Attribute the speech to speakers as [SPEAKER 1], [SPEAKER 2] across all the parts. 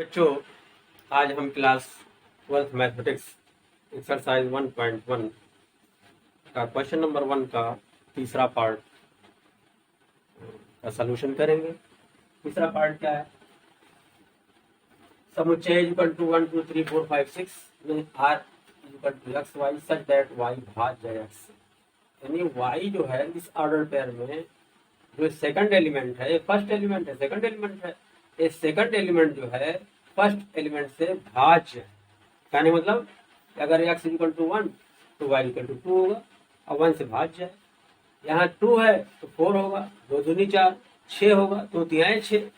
[SPEAKER 1] बच्चों, आज हम क्लास 12th मैथमेटिक्स एक्सरसाइज 1.1 का क्वेश्चन नंबर 1 का तीसरा पार्ट का सलूशन करेंगे। तीसरा पार्ट क्या है? समुच्चय इक्वल टू 1 2 3 4 5 6 में r equal to X Y such that Y भाज्य एक्स, यानी वाई जो है इस ऑर्डर पेयर में जो सेकंड एलिमेंट है, फर्स्ट एलिमेंट है, सेकंड एलिमेंट है, ये सेकंड एलिमेंट जो है फर्स्ट एलिमेंट से भाज्य है। कहने मतलब अगर x इक्वल टू 1 तो y इक्वल टू 2 होगा और 1 से भाज्य है। यहाँ 2 है तो 4 होगा, 2 दूनी 4, 6 होगा, 2 तिहाई 6।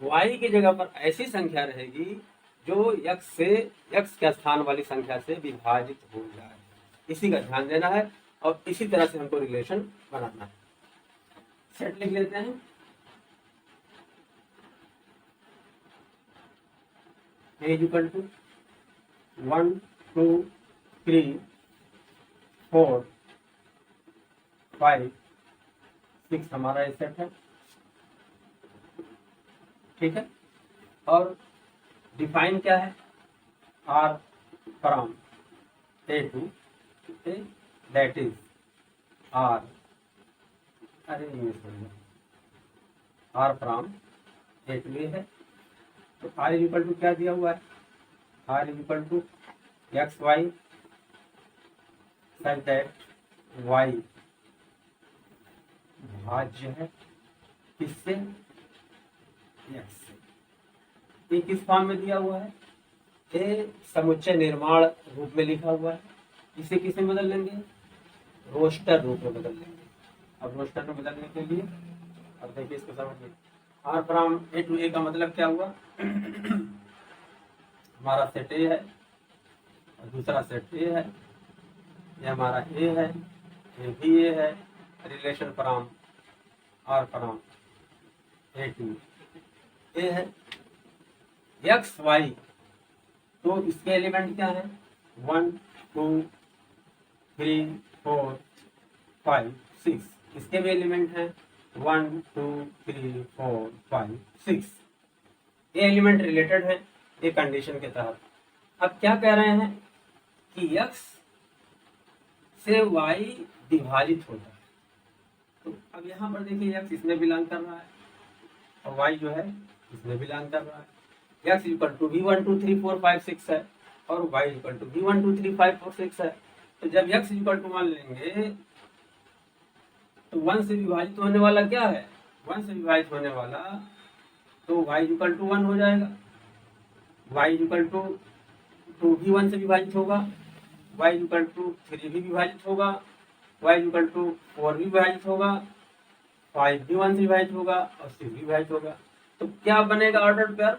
[SPEAKER 1] y की जगह पर ऐसी संख्या रहेगी जो x के स्थान वाली संख्या से विभाजित हो जाए। इसी का ध्यान देना है और इसी तरह से हमको रिलेशन बनाना है। सेट लिख लेते हैं। a इक्वल टू 1 2 3 4 5 6 हमारा ये सेट है, ठीक है। और डिफाइन क्या है? R from A to A, that is R, अरे R from A to A है। तो आर इक्वल टू क्या दिया हुआ है? R equal to X Y such that Y भाज्य है किससे? एक्स से। ये किस फॉर्म में दिया हुआ है? ये समुच्चय निर्माण रूप में लिखा हुआ है। इसे किसे बदल लेंगे? रोस्टर रूप में बदल लेंगे। अब रोस्टर में बदलने के लिए अब देखिए इसको समझिए। आर फ्रॉम ए टू ए का मतलब क्या हुआ? हमारा सेट ए है और दूसरा सेट ए है, ये हमारा ए है, ये भी ए है। Relation from R from A to A है। एक्स वाई, तो इसके एलिमेंट क्या है? 1 2 3 4 5 6। इसके भी एलिमेंट है 1 2 3 4 5 6। ये एलिमेंट रिलेटेड है ये कंडीशन के तहत। अब क्या कह रहे हैं कि x से y विभाजित होता है। तो अब यहाँ पर देखिए x इसमें बिलोंग कर रहा है और y जो है इसमें बिलोंग कर रहा है। x इक्वल टू भी 1 2 3 4 5 6 है और y इक्वल टू भी 1 2 3 5 4 6 है। तो जब x इक्वल टू 1 लेंगे तो 1 से विभाजित होने वाला क्या है? 1 से विभाजित होने वाला तो y इक्वल टू 1 हो जाएगा। y इक्वल टू 2 भी 1 से विभाजित होगा, y इक्वल टू 3 भी विभाजित होगा, y इक्वल टू 4 भी विभाजित होगा, 5 भी 1 से विभाजित होगा और 6 भी विभाजित होगा। तो क्या बनेगा ऑर्डर पेयर?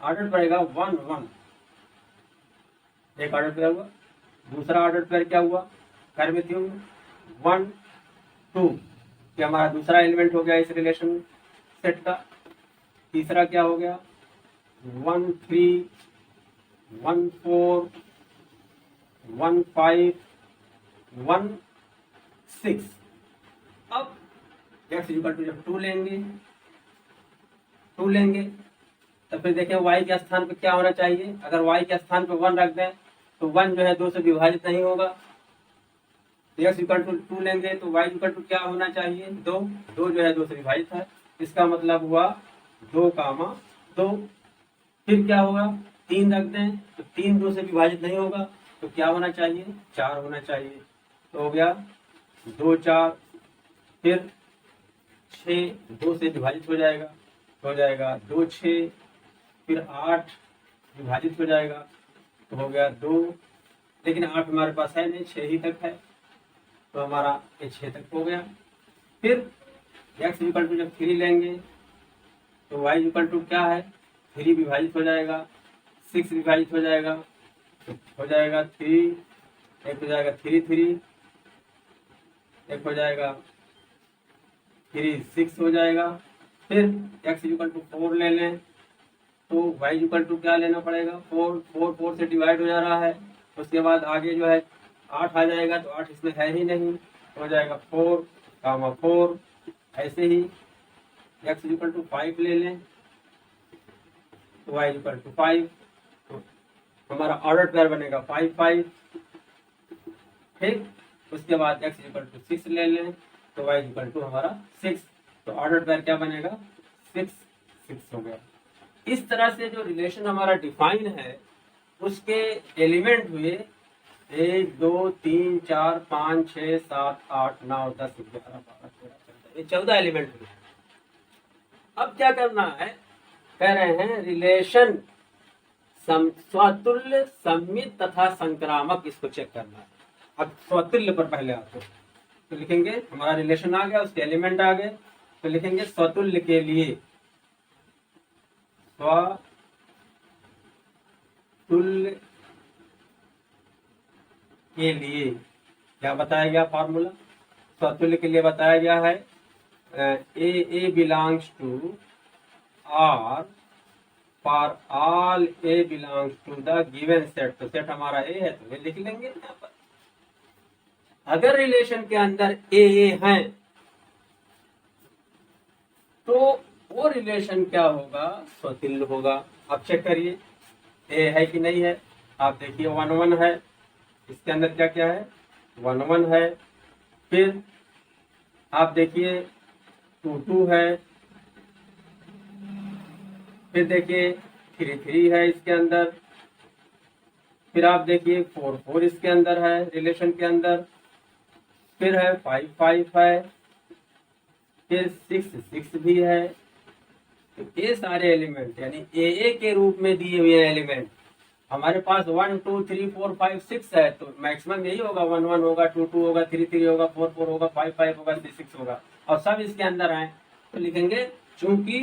[SPEAKER 1] ऑर्डर पड़ेगा 1 1, एक ऑर्डर पेयर हुआ। दूसरा ऑर्डर पेयर क्या हुआ? कर में थी 1 2, कि हमारा दूसरा एलिमेंट हो गया इस रिलेशन सेट का। तीसरा क्या हो गया? 1 3 1 4 1 5 1 6। अब x इक्वल टू जब 2 लेंगे तो फिर देखें y के स्थान पे क्या होना चाहिए। अगर y के स्थान पे 1 रख दें तो 1 जो है 2 से विभाजित नहीं होगा। x इक्वल टू 2 लेंगे तो y इक्वल टू क्या होना चाहिए? 2। 2 जो है 2 से विभाजित है, इसका मतलब हुआ 2 कामा 2। फिर क्या होगा? 3 रख दें तो 3 2 से विभाजित नहीं होगा, तो क्या होना चाहिए? 4 होना चाहिए। तो हो गया 2 4, फिर 6 2 से विभाजित हो जाएगा 2 6, फिर 8 विभाजित हो जाएगा तो हो गया 2। लेकिन 8 हमारे पास है नहीं, 6 ही तक है, तो हमारा ये 6 तक हो गया। फिर x इक्वल टू जब 3 लेंगे तो y इक्वल टू क्या है? 3 विभाजित हो जाएगा, 6 विभाजित हो जाएगा, तो हो जाएगा 3, एक हो जाएगा 3 3, एक हो जाएगा 3 6 हो जाएगा। फिर x इक्वल टू 4 ले लें तो y इक्वल टू क्या लेना पड़ेगा? 4 4 4 से डिवाइड हो जा रहा है। उसके बाद आगे जो है 8 आ जाएगा, तो 8 इसमें है ही नहीं, हो जाएगा 4 कामा 4। ऐसे ही x इक्वल टू 5 ले लें तो y इक्वल टू 5, तो हमारा ऑर्डर पेयर बनेगा 5 5। ठीक, उसके बाद x इक्वल टू 6 ले लें तो y इक्वल टू हमारा 6, तो ऑर्डर पेयर क्या बनेगा 6 6 हो गया। इस तरह से जो रिलेशन हमारा डिफाइन है उसके एलिमेंट हुए 1 2 3 4 5 6 7 8 9 10 11 12 13 14, ये 14 एलिमेंट हुए। अब क्या करना है, कह रहे हैं रिलेशन स्वतुल्य, सममित तथा संक्रामक, इसको चेक करना है। अब स्वतुल्य पर पहले आते हैं, तो लिखेंगे हमारा रिलेशन आ गया, उसके एलिमेंट आ गए, तो लिखेंगे स्वतुल्य के लिए, स्वतुल्य के लिए क्या बताया गया फॉर्मूला, स्वतुल्य के लिए बताया गया है A belongs to R for all A belongs to the given set, तो सेट हमारा ए है तो ये लिख लेंगे यहाँ पर। अगर रिलेशन के अंदर ए है तो वो रिलेशन क्या होगा, स्वतुल्य होगा। अब चेक करिए ए है कि नहीं है, आप देखिए 1 1 है, इसके अंदर क्या क्या है 1 1 है, फिर आप देखिए 2 2 है, फिर देखिए 3 3 है इसके अंदर, फिर आप देखिए 4 4 इसके अंदर है रिलेशन के अंदर, फिर है 5 5 है, फिर 6 6 भी है। तो ये सारे एलिमेंट यानी ए के रूप में दिए हुए एलिमेंट हमारे पास 1 2 3 4 5 6 है, तो मैक्सिमम यही होगा 1 1 होगा, 2 2 होगा, 3 3 होगा, 4 4 होगा, 5 5 होगा, 6 6 होगा, और सब इसके अंदर आए। तो लिखेंगे चूंकि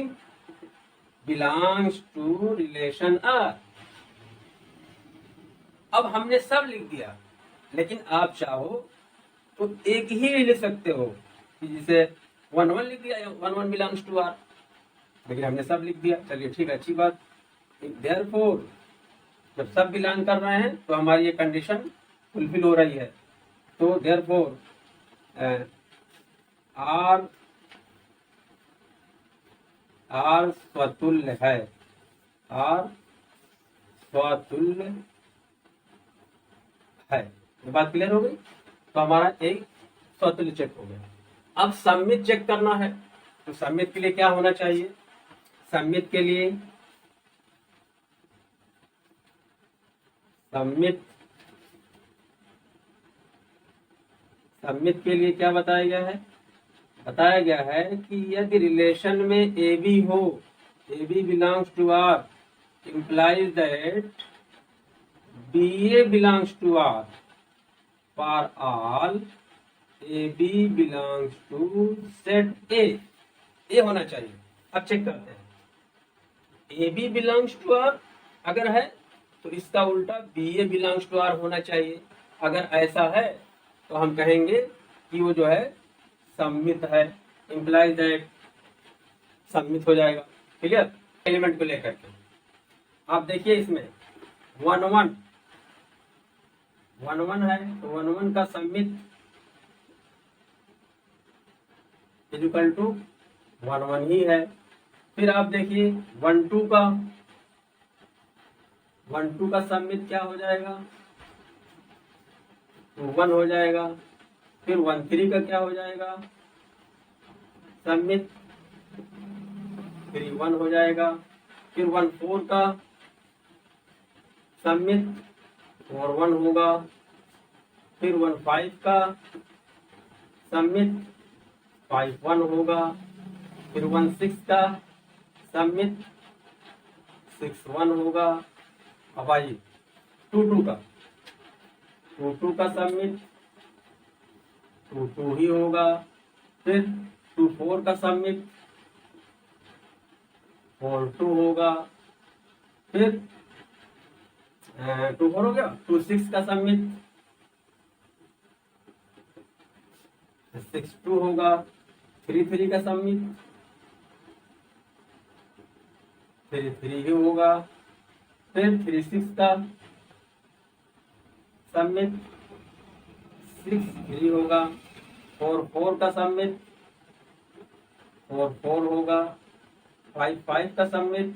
[SPEAKER 1] बिलोंग्स टू रिलेशन आर। अब हमने सब लिख दिया, लेकिन आप चाहो तो एक ही लिख सकते हो कि जिसे 1 1 लिख दिया, 1 1 बिलोंग्स टू आर, लेकिन हमने सब लिख दिया। चलिए ठीक है, अच्छी बात। देयरफॉर जब सब बिलोंग कर रहे हैं तो हमारी ये कंडीशन फुलफिल हो रही है, तो देयरफॉर आर स्वतुल्य है, आर स्वतुल्य है। ये बात क्लियर हो गई, तो हमारा एक स्वतुल्य चेक हो गया। अब सममित चेक करना है, तो सममित के लिए क्या होना चाहिए, सममित के लिए सममित के लिए क्या बताया गया है, बताया गया है कि यदि रिलेशन में ए बी हो, A B belongs to R, implies that BA belongs to R for all AB belongs to set A, ये होना चाहिए। अब चेक करते हैं, AB belongs to R अगर है तो इसका उल्टा BA belongs to R होना चाहिए। अगर ऐसा है तो हम कहेंगे कि वो जो है सम्मित है, implies that सम्मित हो जाएगा। क्लियर, एलिमेंट को लेकर के आप देखिए इसमें 1 1 है, तो 1 1 का सम्मित इक्वल टू 1 1 ही है। फिर आप देखिए 1 2 का सम्मित क्या हो जाएगा, 2 1 हो जाएगा। फिर 1 3 का क्या हो जाएगा सम्मित, 3 1 हो जाएगा। फिर 1 4 का सम्मित 4 1 होगा। फिर 1 5 का सम्मित 5 1 होगा। फिर 1 6 का सम्मित 6 1 होगा। अब आइए 2 2 का सम्मित 2 2 ही होगा। फिर 2 4 का सम्मित 4 2 होगा। फिर 2 4 हो गया। 2 6 का सम्मित 6 2 होगा। 3 3 का सम्मित 3 3 ही होगा। फिर 3 6 का सम्मित 6 3 होगा। 4 4 का सम्मित 4 4 होगा। 5 5 का सम्मित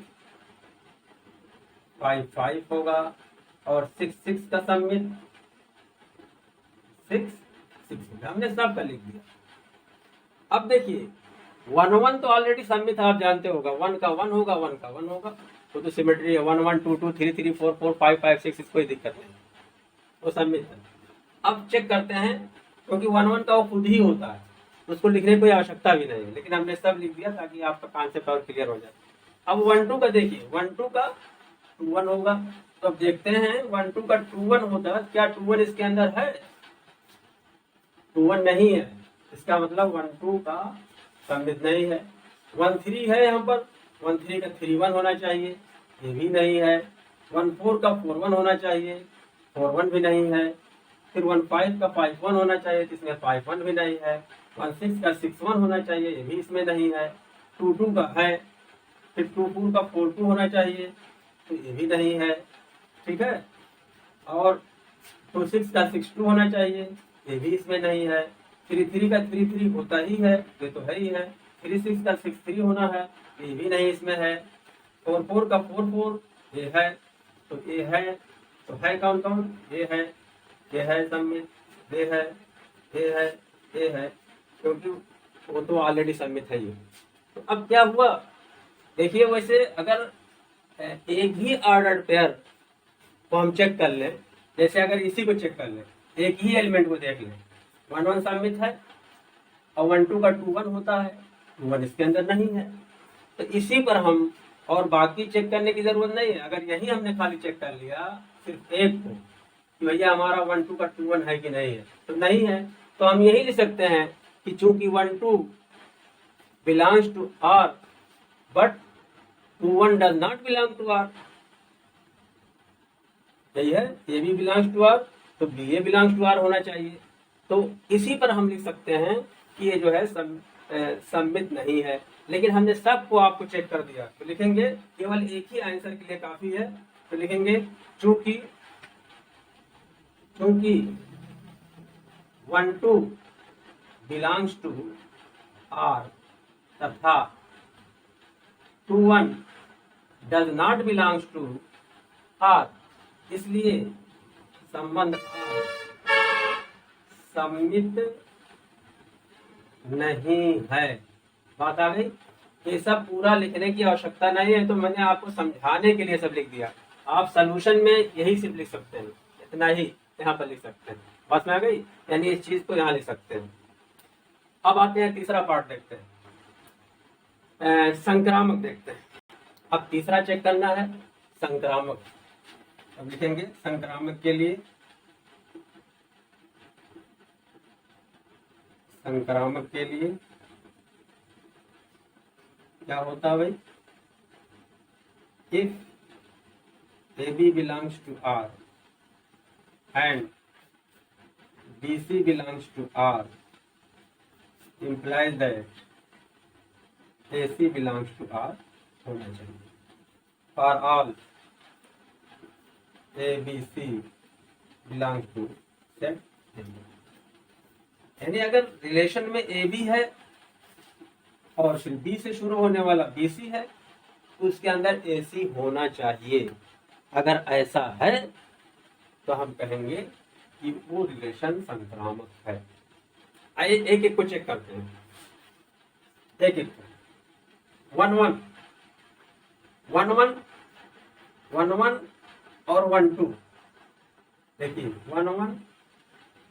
[SPEAKER 1] 5 5 होगा, और 6 6 का सम्मित 6 6 होगा। हमने सब का लिख दिया। अब देखिए 1 1 तो ऑलरेडी सम्मित है, आप जानते होगा, 1 का 1 होगा, 1 का 1 होगा, तो सिमेट्री है। 1 1 2 2 3 3 4 4 5 5 6 6, कोई दिक्कत नहीं, वो सम्मित है। अब चेक करते हैं, क्योंकि 1 1 का वो खुद ही होता है, उसको लिखने की कोई आवश्यकता भी नहीं है, लेकिन हमने सब लिख दिया ताकि आपका कॉन्सेप्ट और क्लियर हो जाए। अब 1 2 का देखिए, 1 2 का 2 1 होगा, तो अब देखते हैं 1 2 का 2 1 होता है, क्या 2 1 इसके अंदर है? 2 1 नहीं है, इसका मतलब 1 2 का सम्मित नहीं है। 1 3 है यहाँ पर, 1 3 का 3 1 होना चाहिए, ये भी नहीं है। 1 4 का 4 1 होना चाहिए, 4 1 भी नहीं है। फिर 1 5 का 5 1 होना चाहिए, तो इसमें 5 1 भी नहीं है। 1 6 का 6 1 होना चाहिए, ये भी इसमें नहीं है। 2 2 का है, फिर 2 4 का 4 2 होना चाहिए, तो ये भी नहीं है, ठीक है। और 2 6 का 6 2 होना चाहिए, ये भी इसमें नहीं है। 3 3 का 3 3 होता ही है, ये तो है ही है। 3 6 का 6 3 होना है, ये भी नहीं इसमें है। 4 4 का 4 4 ये है, तो ये है, तो है कौन कौन? ये है सम्मित, ये है, ये है, ये है, क्योंकि वो तो ऑलरेडी सम्मित है ये। तो अब क्या हुआ, देखिए वैसे अगर एक ही ऑर्डर्ड पेयर को हम चेक कर लें, जैसे अगर इसी को चेक कर लें, एक ही एलिमेंट को देख लें, 1 1 सम्मित है, और 1 2 का 2 1 होता है, 2 1 इसके अंदर नहीं है, तो इसी पर हम, और बाकी चेक करने की जरूरत नहीं है। अगर यही हमने खाली चेक कर लिया सिर्फ एक को, कि भैया हमारा 1 2 का 2 1 है कि नहीं है, तो नहीं है, तो हम यही लिख सकते हैं कि चूंकि 1 2 belongs to R but 2 1 does not belong to R, यही है, ये भी बिलोंग्स टू R, तो B A belongs to R होना चाहिए। तो इसी पर हम लिख सकते हैं कि ये जो है सम्मित नहीं है, लेकिन हमने सबको आपको चेक कर दिया, तो लिखेंगे केवल एक ही आंसर के लिए काफी है, तो लिखेंगे चूंकि 1 2 बिलोंग्स टू R तथा 2 1 does not belongs to R, इसलिए संबंध R सम्मित नहीं है। बात आ गई? ये सब पूरा लिखने की आवश्यकता नहीं है, तो मैंने आपको समझाने के लिए सब लिख दिया। आप सॉल्यूशन में यही सिर्फ लिख सकते हैं, इतना ही यहाँ पर लिख सकते हैं, बात में आ गई, यानी इस चीज को यहाँ लिख सकते हैं। अब आते हैं तीसरा पार्ट देखते हैं, संक्रामक देखते हैं। अब तीसरा चेक करना है संक्रामक। अब लिखेंगे संक्रामक के लिए, संक्रामक के लिए क्या होता है भाई, if A B belongs to R and B C belongs to R implies that AC belongs to R होना चाहिए for all ABC belongs to set A। यानी अगर रिलेशन में ए बी है और फिर बी से शुरू होने वाला बी सी है, तो उसके अंदर ए सी होना चाहिए। अगर ऐसा है तो हम कहेंगे कि वो रिलेशन संक्रामक है। आइए एक एक को चेक करते हैं, एक एक 1 1 1 1 1 1 और 1 2। देखिए 1 1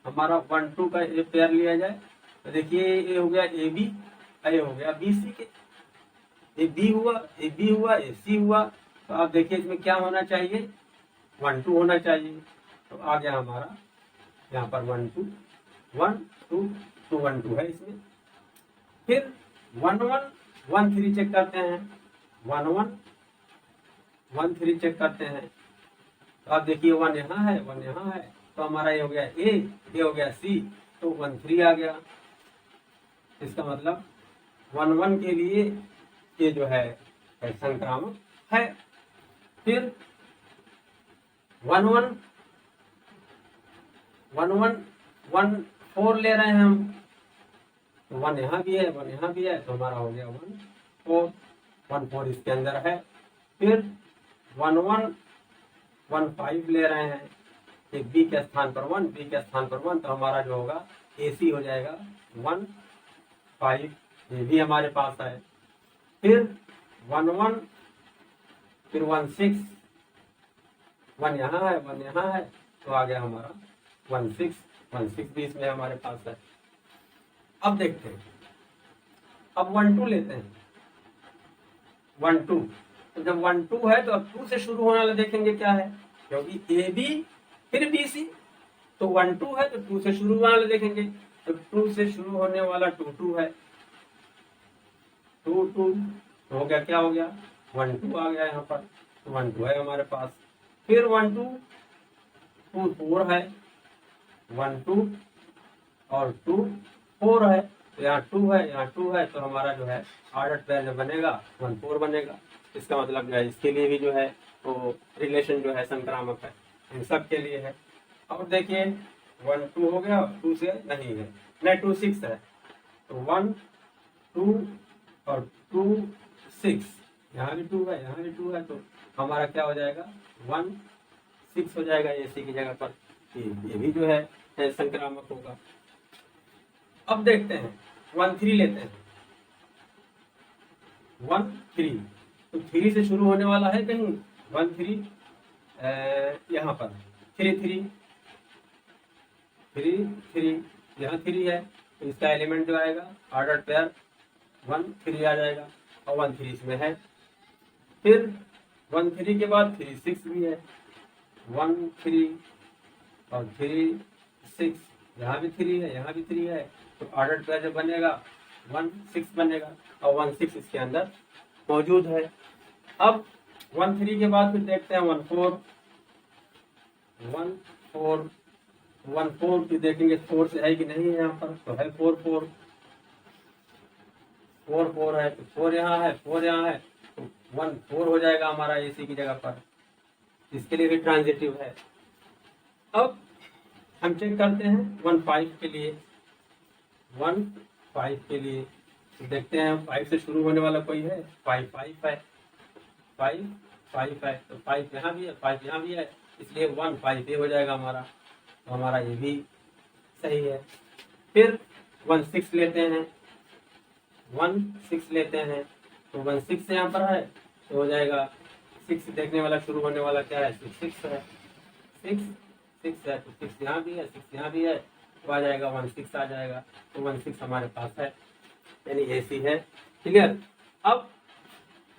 [SPEAKER 1] हमारा 1 2 का ये पेयर लिया जाए, तो देखिए ये हो गया ए बी, ये हो गया बी सी के, ए बी हुआ, ए बी हुआ, ए सी हुआ, तो आप देखिए इसमें क्या होना चाहिए, 1 2 होना चाहिए। तो आ गया हमारा यहाँ पर 1 2 1 2 2 1 2 है इसमें। फिर 1 1 1 3 चेक करते हैं, 1 1 1 3 चेक करते हैं, तो आप देखिए 1 यहाँ है, 1 यहाँ है, तो हमारा ये हो गया ए, ये हो गया सी, तो 1 3 आ गया। इसका मतलब 1 1 के लिए ये जो है संक्रामक है। फिर 1 1 1 1 1 4 ले रहे हैं हम, तो 1 यहाँ भी है, 1 यहाँ भी है, तो हमारा हो गया 1 4 1 4 इसके अंदर है। फिर 1 1 1 5 ले रहे हैं, एक बी के स्थान पर 1, बी के स्थान पर 1, तो हमारा जो होगा AC हो जाएगा 1 5, ये भी हमारे पास है। फिर 1 1, फिर 1 6, 1 यहाँ है, 1 यहाँ है, तो आ गया हमारा 1 6, 1 6 भी इसमें हमारे पास है। अब देखते हैं, अब 1 2 लेते हैं, 1 2, तो जब 1 2 है तो अब 2 से शुरू होने वाला देखेंगे क्या है, क्योंकि AB फिर BC, तो 1 2 है तो 2 से शुरू होने वाला देखेंगे, तो 2 से शुरू होने वाला 2 2 है, 2 2 हो गया, क्या हो गया 1 2 आ गया यहाँ पर, 1 2 है हमारे पास। फिर 1 2 2 4 है, 1 2 और 2 4 है, तो यहाँ 2 है, यहाँ 2 है, तो हमारा जो है ऑर्डर पेयर जो बनेगा 1 4 बनेगा। इसका मतलब जो है इसके लिए भी जो है वो रिलेशन जो है संक्रामक है, इन सब के लिए है। और देखिए 1 2 हो गया, 2 से नहीं है, नहीं 2 6 है, तो 1 2 और 2 6, यहाँ भी 2 है, यहाँ भी 2 है, तो हमारा क्या हो जाएगा 1 6 हो जाएगा AC की जगह पर, ये भी जो है संक्रामक होगा। अब देखते हैं 1 3 लेते हैं, 1 3, तो 3 से शुरू होने वाला है कहीं, 1 3 यहाँ पर 3 3 3 3, यहाँ 3 है, तो इसका एलिमेंट जो आएगा ऑर्डर पेयर 1 3 आ जाएगा, और 1 3 इसमें है। फिर 1 3 के बाद 3 6 भी है, 1 3 और 3 6, यहाँ भी 3 है, यहाँ भी 3 है, तो ऑर्डर पेयर जो बनेगा 1 6 बनेगा, और 1 6 इसके अंदर मौजूद है। अब 1 3 के बाद फिर देखते हैं 1 4, 1 4, 1 4 की देखेंगे 4 से है कि नहीं है, यहाँ पर तो है 4 4, 4 4 है, तो 4 यहाँ है, 4 यहाँ है, तो 1 4 हो जाएगा हमारा AC की जगह पर, इसके लिए भी ट्रांजिटिव है। अब हम चेक करते हैं 1 5 के लिए, 1 5 के लिए देखते हैं 5 से शुरू होने वाला कोई है, 5 5 है, 5 5 है, तो 5 यहाँ भी है, 5 यहाँ भी है, इसलिए 1 5 ये हो जाएगा हमारा, तो हमारा ये भी सही है। फिर 1 6 लेते हैं, 1 6 लेते हैं, तो 1 6 यहाँ पर है, तो हो जाएगा 6 देखने वाला शुरू होने वाला क्या है, 6 6 है, 6 6 है, तो 6 यहाँ भी है, 6 यहाँ भी है, तो आ जाएगा 1 6 आ जाएगा, तो 1 6 हमारे पास है, यानी AC है। क्लियर। अब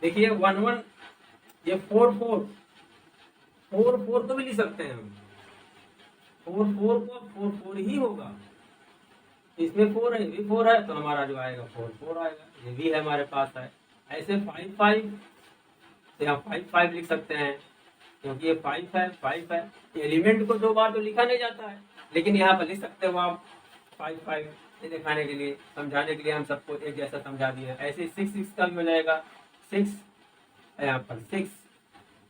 [SPEAKER 1] देखिए 1 1, ये 4 4, 4 4 को भी लिख सकते हैं हम, 4 4 को 4 4 ही होगा, इसमें 4 है, ये भी 4 है, तो हमारा जो आएगा 4 4 आएगा, ये भी है हमारे पास है। ऐसे 5 5, तो यहाँ 5 5 लिख सकते हैं, क्योंकि ये 5 है, 5 है, एलिमेंट को 2 बार तो लिखा नहीं जाता है, लेकिन यहाँ पर लिख सकते हो आप 5 5, ये दिखाने के लिए, समझाने के लिए हम सबको एक जैसा समझा दिया। ऐसे 6 6 का भी हो जाएगा, 6 यहाँ पर 6,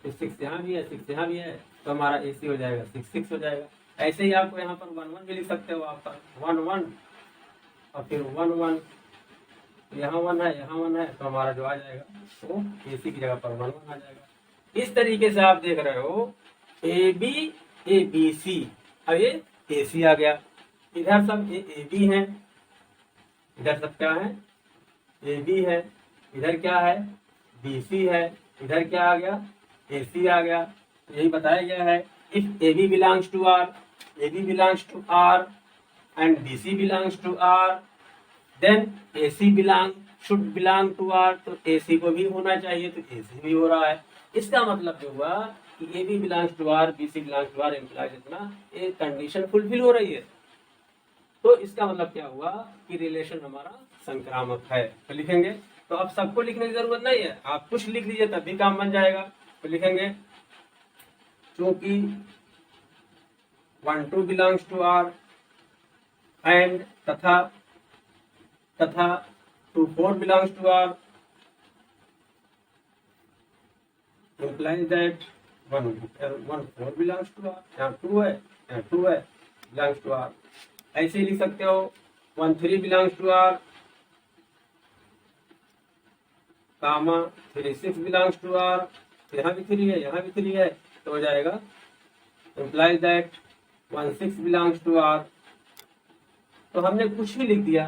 [SPEAKER 1] तो 6 यहाँ भी है, 6 यहाँ भी है, तो हमारा AC हो जाएगा 6 6 हो जाएगा। ऐसे ही आपको यहाँ पर 1 1 भी लिख सकते हो, आप 1 1 और फिर 1 1, यहाँ 1 है, यहाँ 1 है, तो हमारा जो आ जाएगा तो AC की जगह पर 1 1 आ जाएगा। इस तरीके से आप देख रहे हो AB ABC, अब ये AC आ गया, इधर सब AB है, इधर सब क्या है AB है, इधर क्या है BC है, इधर क्या आ गया AC आ गया। तो यही बताया गया है, if AB belongs to R, AB belongs to R and BC belongs to R, then AC should belong to R, तो AC को भी होना चाहिए, तो AC भी हो रहा है। इसका मतलब जो हुआ कि AB belongs to R, BC belongs to R implies इतना, ये कंडीशन फुलफिल हो रही है, तो इसका मतलब क्या हुआ कि रिलेशन हमारा संक्रामक है। तो लिखेंगे, तो अब सबको लिखने की जरूरत नहीं है, आप कुछ लिख लीजिए तब भी काम बन जाएगा। तो लिखेंगे चूंकि 1 2 belongs to R and तथा 2 4 belongs to R implies that 1 4 belongs to R, यहाँ 2 है, यहाँ 2 है, belongs to R। ऐसे ही लिख सकते हो 1 3 belongs to R, comma 3 6 belongs to R, यहाँ भी 3 है, यहाँ भी 3 है, तो हो जाएगा implies that 1/6 belongs to R। तो हमने कुछ भी लिख दिया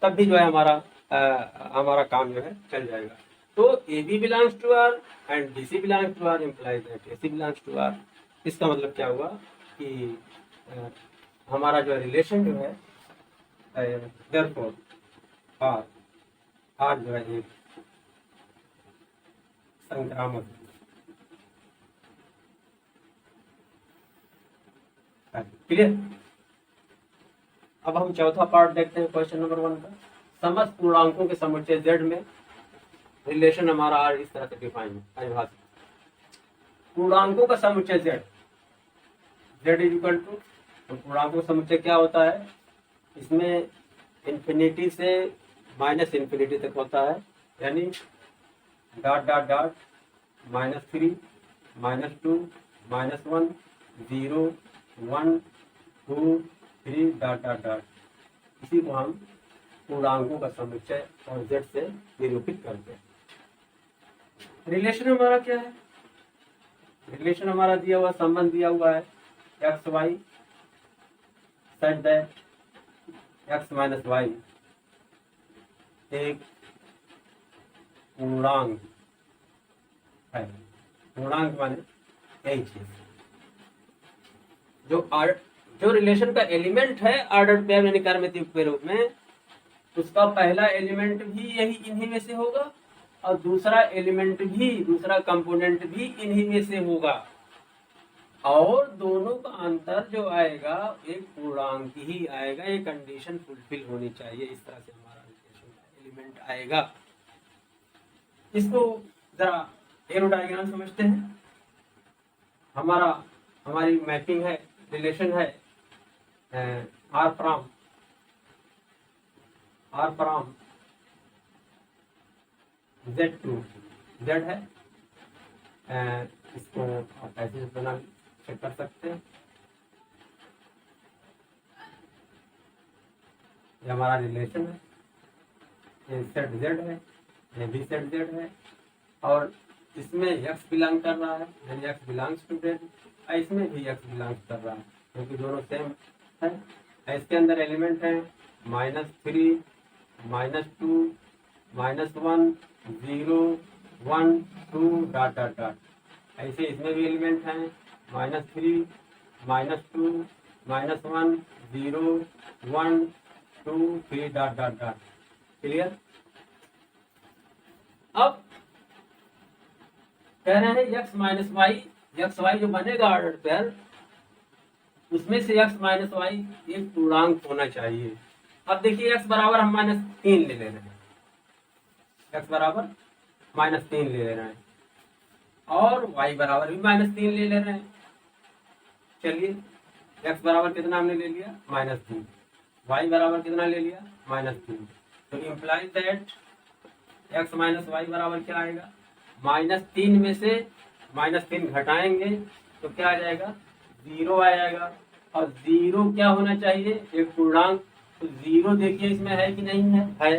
[SPEAKER 1] तब भी जो है हमारा काम जो है चल जाएगा। तो AB belongs to R and BC belongs to R implies that AC belongs to R। इसका मतलब क्या हुआ कि हमारा जो रिलेशन जो है therefore R जो है एक संक्रामक क्लियर। अब हम चौथा पार्ट देखते हैं क्वेश्चन नंबर 1 का। समस्त पूर्णांकों के समुच्चय Z में रिलेशन हमारा R इस तरह से डिफाइन है परिभाषित। पूर्णांकों का समुच्चय Z इज इक्वल टू, तो पूर्णांकों का समुच्चय क्या होता है, इसमें इंफिनिटी से माइनस इंफिनिटी तक होता है, यानी dot dot dot -3 -2 -1 0 1 2 3 dot dot dot. इसी को हम पूर्णांकों का समुच्चय और Z से निरूपित करते हैं। रिलेशन हमारा क्या है, रिलेशन हमारा दिया हुआ संबंध दिया हुआ है X Y such that X minus Y एक पूर्णांक है। पूर्णांक माने यही चीज जो रिलेशन का एलिमेंट है ऑर्डर्ड पेयर यानी क्रमित युग्म के रूप में, उसका पहला एलिमेंट भी यही इन्हीं में से होगा और दूसरा एलिमेंट भी, दूसरा कंपोनेंट भी इन्हीं में से होगा, और दोनों का अंतर जो आएगा एक पूर्णांक ही आएगा। ये कंडीशन फुलफिल होनी चाहिए, इस तरह से हमारा रिलेशन का एलिमेंट आएगा। इसको जरा एरो डायग्राम समझते हैं। हमारी मैपिंग है, रिलेशन है R from Z to Z है। इसको आप ऐसे बना चेक कर सकते हैं। ये हमारा रिलेशन है, ये सेट Z है, ये भी सेट Z है, और इसमें x बिलोंग कर रहा है यानी x बिलोंग्स टू Z, और इसमें भी x बिलोंग्स कर रहा है क्योंकि दोनों सेम है। इसके अंदर एलिमेंट है -3 -2 -1 0 1 2 डॉट डॉट डॉट। ऐसे इसमें भी एलिमेंट हैं -3 -2 -1 0 1 2 3 डॉट डॉट डॉट। क्लियर। अब कह रहे हैं x minus Y, X Y जो बनेगा ऑर्डर पेयर, उसमें से x माइनस वाई एक पूर्णांक होना चाहिए। अब देखिए x बराबर हम -3 ले रहे हैं, x बराबर -3 ले रहे हैं और y बराबर भी -3 ले रहे हैं। चलिए x बराबर कितना हमने ले लिया -3, y बराबर कितना ले लिया -3, तो implies that x minus Y बराबर क्या आएगा, -3 में से -3 घटाएंगे तो क्या आ जाएगा 0 आ जाएगा, और 0 क्या होना चाहिए एक पूर्णांक, तो 0 देखिए इसमें है कि नहीं है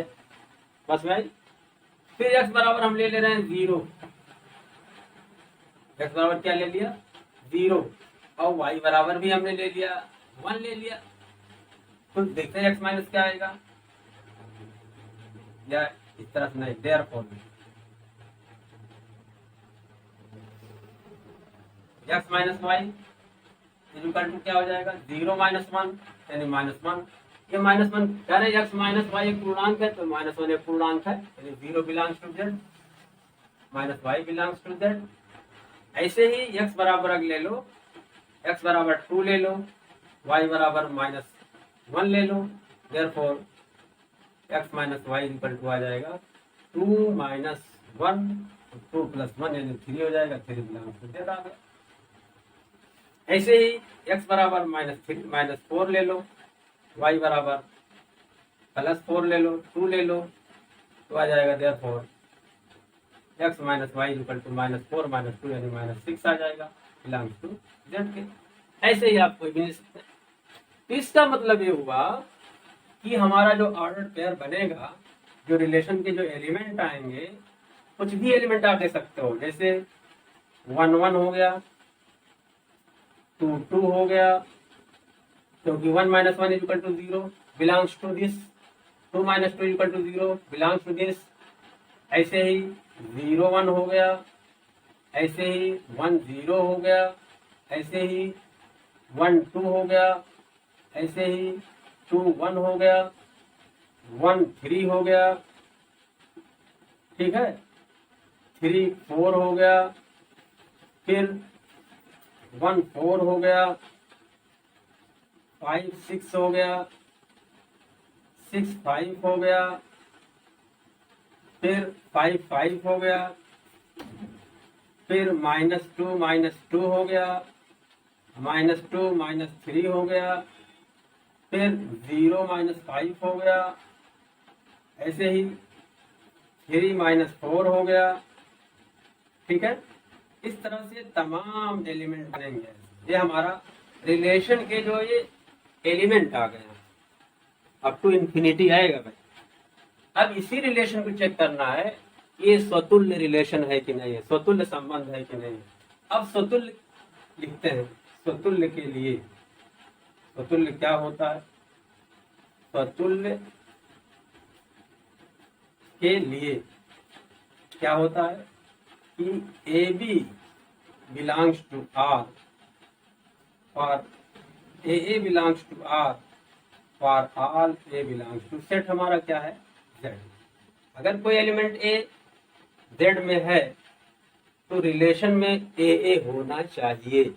[SPEAKER 1] बस भाई। फिर x बराबर हम ले रहे हैं 0, x बराबर क्या ले लिया 0, और y बराबर भी हमने ले लिया 1 ले लिया, तो देखते हैं x माइनस क्या आएगा, या इस तरह से नहीं, therefore x minus Y equal to क्या हो जाएगा 0 -1 यानी -1। ये -1 कह रहे x माइनस वाई एक पूर्णांक है, तो -1 एक पूर्णांक है यानी 0 belongs to Z minus Y belongs to Z। ऐसे ही x बराबर अग ले लो, x बराबर 2 ले लो, y बराबर -1 ले लो, therefore x minus Y equal to आ जाएगा 2 - 1 2 + 1 यानी 3 हो जाएगा, 3 बिलोंग्स टू Z आ गया। ऐसे ही x बराबर -4 ले लो, y बराबर +4 ले लो, 2 ले लो, तो आ जाएगा therefore x minus Y equal to -4 - 2 यानी -6 आ जाएगा, बिलोंग्स टू Z के। ऐसे ही आप कोई भी ले सकते हैं। तो इसका मतलब ये हुआ कि हमारा जो ऑर्डर पेयर बनेगा, जो रिलेशन के जो एलिमेंट आएंगे, कुछ भी एलिमेंट आप दे सकते हो, जैसे 1 1 हो गया, टू हो गया, क्योंकि 1 - 1 = 0 belongs to this, 2 - 2 = 0 belongs to this. ऐसे ही 0 1 हो गया, ऐसे ही 1 0 हो गया, ऐसे ही 1 2 हो गया, ऐसे ही 2 1 हो गया, 1 3 हो गया, ठीक है, 3 4 हो गया, फिर 1 4 हो गया, 5 6 हो गया, 6 5 हो गया, फिर 5 5 हो गया, फिर -2 हो गया, -2 -3 हो गया, फिर 0 -5 हो गया, ऐसे ही 3 -4 हो गया, ठीक है। इस तरह से तमाम एलिमेंट बनेंगे। ये हमारा रिलेशन के जो ये एलिमेंट आ गए हैं, अप टू इन्फिनिटी आएगा भाई। अब इसी रिलेशन को चेक करना है, ये स्वतुल्य रिलेशन है कि नहीं है, स्वतुल्य संबंध है कि नहीं। अब स्वतुल्य लिखते हैं। स्वतुल्य के लिए, स्वतुल्य क्या होता है? स्वतुल्य के लिए क्या होता है कि A B belongs to R for A belongs to R for all A belongs to, set हमारा क्या है? जेड। अगर कोई एलिमेंट ए जेड में है तो रिलेशन में ए होना चाहिए।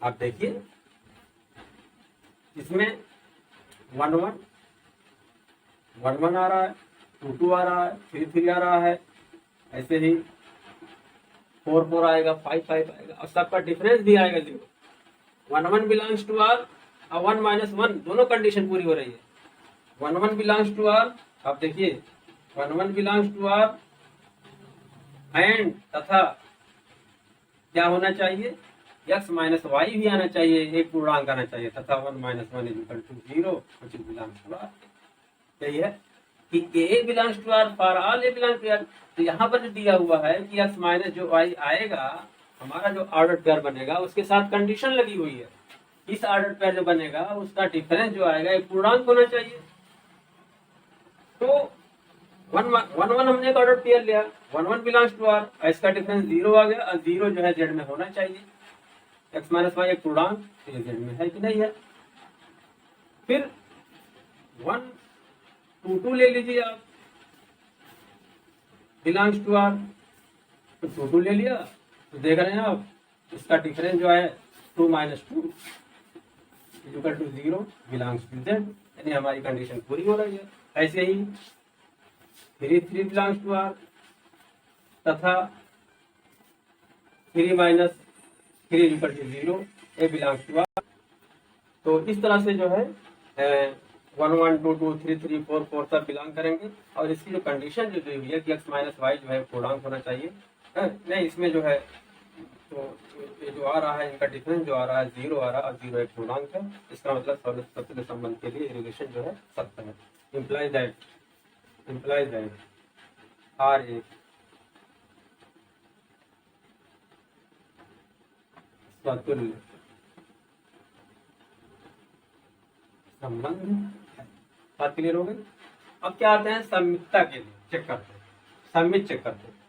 [SPEAKER 1] आप देखिए इसमें 1 1 1 1 आ रहा है, 2 2 आ रहा है, 3 3 आ रहा है, ऐसे ही 4 4 आएगा, 5 5 आएगा, और सबका डिफरेंस भी आएगा 0। 1 1 बिलोंग्स टू आर और 1 - 1 दोनों कंडीशन पूरी हो रही है। 1 1 बिलोंग्स टू आर, आप देखिए 1 1 बिलोंग्स टू आर एंड तथा क्या होना चाहिए? x - y भी आना चाहिए, एक पूर्णांक आना चाहिए, तथा 1 - 1 = 0 which belongs to R। यही है कि a belongs to R for all A belongs to R. तो यहाँ पर जो दिया हुआ है कि x माइनस जो y आएगा, हमारा जो ऑर्डर पेयर बनेगा उसके साथ कंडीशन लगी हुई है। इस ऑर्डर पेयर जो बनेगा उसका डिफरेंस जो आएगा एक पूर्णांक होना चाहिए। तो 1 1 1 हमने एक ऑर्डर पेयर लिया, 1 1 बिलोंग्स टू आर, इसका डिफरेंस 0 आ गया, और 0 जो है जेड में होना चाहिए। x - y एक पूर्णांक, तो ये जेड में है कि नहीं है। फिर 1 2 2 ले लीजिए आप, बिलोंग्स टू आर, तो 2 2 ले लिया, तो देख रहे हैं आप इसका डिफरेंस जो है 2 - 2 = 0 बिलोंग्स टू जेड, यानी हमारी कंडीशन पूरी हो रही है। ऐसे ही 3 3 बिलोंग्स टू आर तथा 3 - 3 = 0 ए बिलोंग्स टू आर। तो इस तरह से जो है 1 1 2 2 3 3 4 4 सब बिलोंग करेंगे। और इसकी जो कंडीशन जो दी हुई है कि x - y जो है पूर्णांक होना चाहिए, नहीं इसमें जो है तो ये जो आ रहा है इनका डिफरेंस जो आ रहा है 0 आ रहा है, और 0 एक पूर्णांक है। इसका मतलब स्वतंत्र संबंध के लिए रिलेशन जो है सत्य है। इम्प्लाइज दैट आर ए स्वतुल्य संबंध है। बात क्लियर हो गई। अब क्या आते हैं सम्मितता के लिए, चेक करते हैं, सम्मित चेक करते हैं।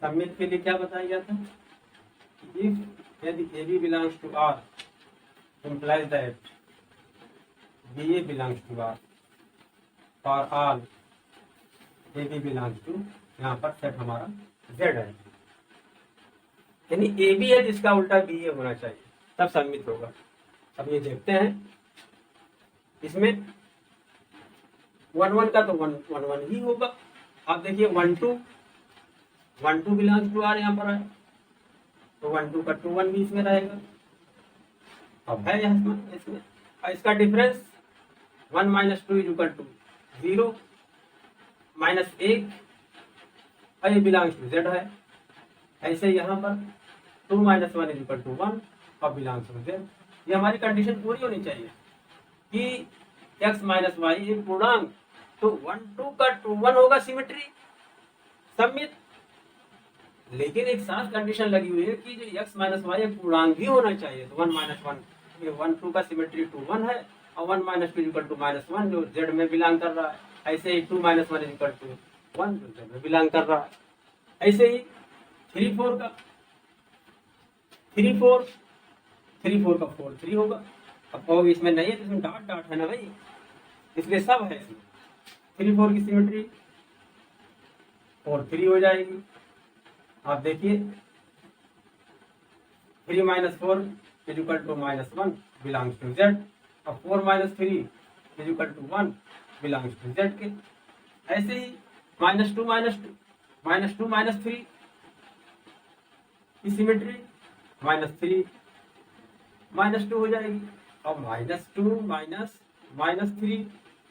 [SPEAKER 1] सम्मित के लिए क्या बताया गया था? इफ यदि A B belongs to R implies that BA belongs to R for all AB belongs to, यहाँ पर सेट हमारा Z है, यानी AB है जिसका उल्टा BA होना चाहिए, तब सम्मित होगा। अब ये देखते हैं, इसमें 1 1 का तो 1 1 ही होगा। आप देखिए 1 2 बिलोंग्स टू R यहाँ पर है, तो 1 2 का 2 1 भी इसमें रहेगा। अब है यहाँ इसमें इसका डिफरेंस 1 - 2 = 0 -1 और ये बिलोंग्स टू Z है। ऐसे यहाँ पर 2 - 1 = 1 और बिलोंग्स टू Z। ये हमारी कंडीशन पूरी होनी चाहिए कि x - y एक पूर्णांक तो 1 2 का 2 1 होगा सिमेट्री सममित। लेकिन एक साथ कंडीशन लगी हुई है कि जो x माइनस वाई पूर्णांक भी होना चाहिए, तो 1 माइनस 1, ये 1 2 का सिमेट्री 2 1 है, और 1 माइनस 2 इक्वल टू माइनस 1 जो z में बिलोंग कर रहा है। ऐसे ही 2 माइनस 1 इक्वल टू 1 जो z में बिलोंग कर रहा है। ऐसे ही 3 4 का 3 4 3 4 का 4 3 होगा। अब कहोगे इसमें नहीं है, तो इसमें डॉट डॉट है ना भाई, इसलिए सब है इसमें। 3 4 की सिमेट्री 4 3 हो जाएगी। आप देखिए 3 minus 4 is equal to minus 1 belongs to z, और 4 minus 3 is equal to 1 belongs to z के। ऐसे ही माइनस 2 माइनस 3 की सिमेट्री माइनस 3 माइनस 2 हो जाएगी, और minus 2 minus 3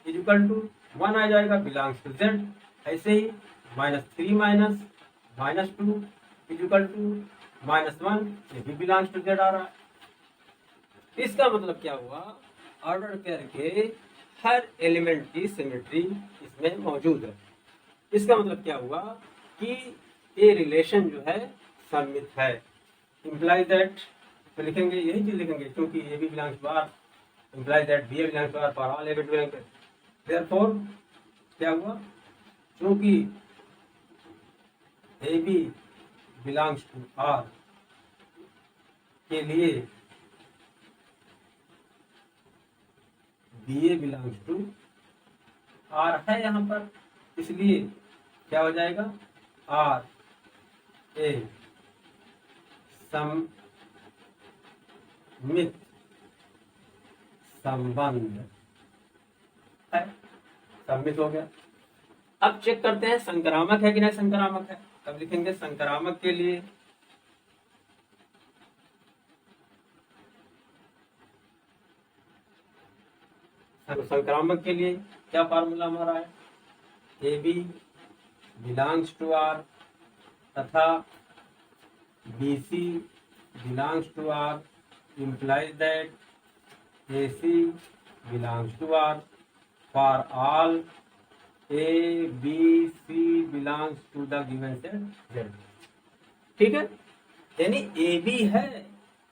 [SPEAKER 1] is equal to 1 आ जाएगा बिलोंग्स टू z। ऐसे ही minus 3 minus 2 is equal to minus 1, ये भी बिलोंग्स टू z आ रहा है। इसका मतलब क्या हुआ, ऑर्डर पेयर के हर एलिमेंट की सिमेट्री इसमें मौजूद है। इसका मतलब क्या हुआ कि ये रिलेशन जो है सममित है। इम्प्लाइज दैट, तो लिखेंगे यही चीज लिखेंगे, क्योंकि A B belongs to R implies that B A belongs to R for all A B belongs to. Therefore क्या हुआ, क्योंकि A B belongs to R के लिए B A belongs to R है यहाँ पर, इसलिए क्या हो जाएगा, आर ए सममित संबंध है। सममित हो गया। अब चेक करते हैं संक्रामक है कि नहीं संक्रामक है। तब लिखेंगे संक्रामक के लिए क्या फार्मूला हमारा है, A B belongs to R तथा B C belongs to R implies that AC belongs to R for all A, B, C belongs to the given set Z। ठीक है, यानी ए बी है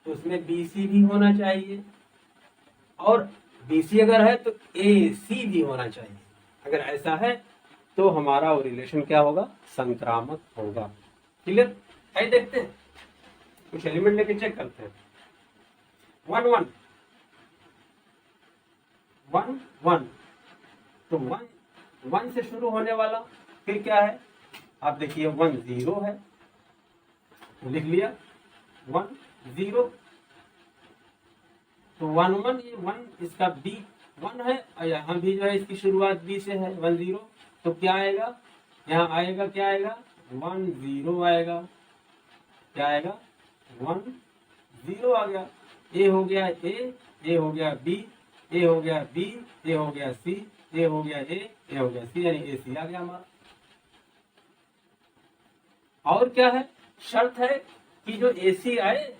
[SPEAKER 1] तो उसमें बी सी भी होना चाहिए, और बी सी अगर है तो ए सी भी होना चाहिए। अगर ऐसा है तो हमारा वो रिलेशन क्या होगा, संक्रामक होगा। क्लियर है, देखते हैं कुछ एलिमेंट लेके चेक करते हैं। 1 1 1 1, तो 1 से शुरू होने वाला फिर क्या है, आप देखिए 1 0 है, तो लिख लिया 1 0। तो 1 1, ये 1 इसका बी 1 है, और यहाँ भी जो है इसकी शुरुआत बी से है 1 0। तो क्या आएगा, यहाँ आएगा क्या आएगा, 1 0 आएगा। क्या आएगा, 1 0 आ गया। ए हो गया ए हो गया बी, ए हो गया बी, ए हो गया सी, ए हो गया ए हो गया सी, यानी ए सी आ गया हमारा। और क्या है, शर्त है कि जो ए सी आए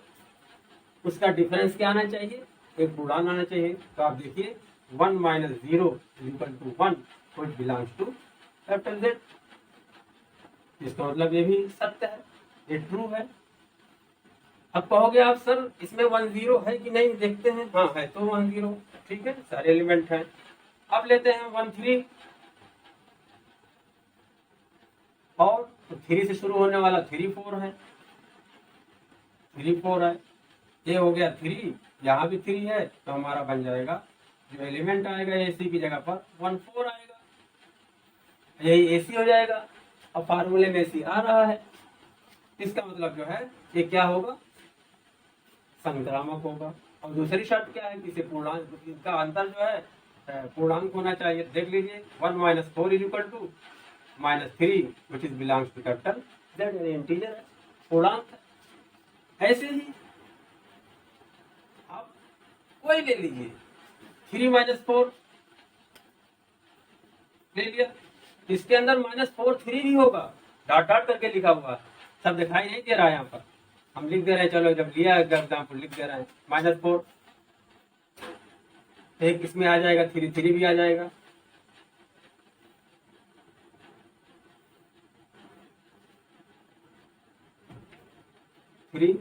[SPEAKER 1] उसका डिफरेंस क्या आना चाहिए, एक पूर्णांक आना चाहिए। तो आप देखिए 1 minus 0 equal to 1 which belongs to capital Z। इसका मतलब ये भी सत्य है, ये ट्रू है। अब कहोगे आप सर इसमें 1 0 है कि नहीं, देखते हैं। हाँ है, तो 1 0 ठीक है, सारे एलिमेंट हैं। अब लेते हैं 1 3, और तो 3 से शुरू होने वाला 3 4 है, 3 4 है। ये हो गया 3, यहाँ भी 3 है, तो हमारा बन जाएगा जो एलिमेंट आएगा एसी की जगह पर 1 4 आएगा, यही एसी हो जाएगा। अब फार्मूले में एसी आ रहा है, इसका मतलब जो है ये क्या होगा, संक्रामक होगा। और दूसरी शर्त क्या है कि इसे पूर्णांक, इनका अंतर जो है पूर्णांक होना चाहिए। देख लीजिए 1 minus 4 is equal to minus 3 which is belongs to capital Z, integer है, पूर्णांक है। ऐसे ही आप कोई ले लीजिए, 3 माइनस 4 ले लिया, इसके अंदर माइनस 4 3 भी होगा, डॉट डॉट करके लिखा हुआ, सब दिखाई नहीं दे रहा है यहाँ पर, हम लिख दे रहे हैं। चलो जब लिया एग्जाम्पल लिख दे रहे हैं माइनस 4, एक इसमें आ जाएगा, 3 3 भी आ जाएगा। 3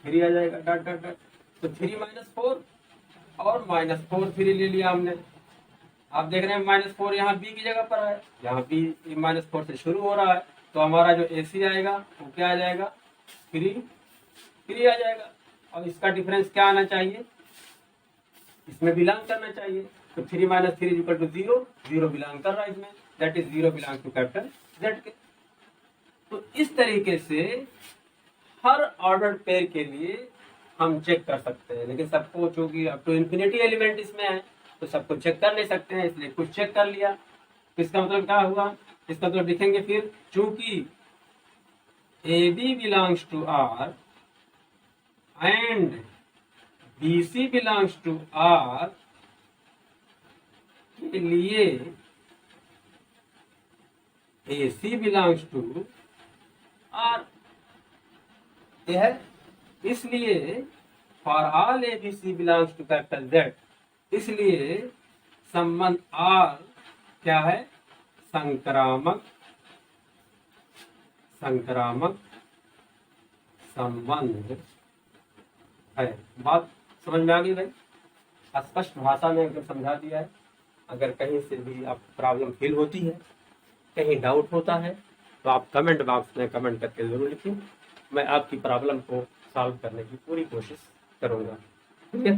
[SPEAKER 1] 3 आ जाएगा, डॉट डॉट डॉट। तो 3 - 4 और -4 3 ले लिया हमने। आप देख रहे हैं -4 यहाँ बी की जगह पर है, यहाँ बी -4 से शुरू हो रहा है, तो हमारा जो AC आएगा वो क्या आ जाएगा, 3 3 आ जाएगा। और इसका डिफरेंस क्या आना चाहिए, इसमें बिलोंग करना चाहिए। तो 3 - 3 = 0, 0 बिलोंग कर रहा है इसमें, that is 0 belong to capital Z के। तो इस तरीके से हर ऑर्डर्ड पेयर के लिए हम चेक कर सकते हैं, लेकिन सबको चूंकि अप टू इन्फिनिटी एलिमेंट इसमें है तो सबको चेक कर नहीं सकते हैं, इसलिए कुछ चेक कर लिया। तो इसका मतलब क्या हुआ, इसका मतलब लिखेंगे फिर, चूंकि AB belongs to R and BC belongs to R के लिए AC बिलोंग्स टू R यह है। इसलिए for all ABC belongs to capital Z, इसलिए संबंध R क्या है, संक्रामक संक्रामक संबंध है। बात समझ में आ गई भाई, स्पष्ट भाषा में एकदम समझा दिया है। अगर कहीं से भी आप प्रॉब्लम फील होती है, कहीं डाउट होता है, तो आप कमेंट बॉक्स में कमेंट करके जरूर लिखें, मैं आपकी प्रॉब्लम को सॉल्व करने की पूरी कोशिश करूंगा। ठीक है।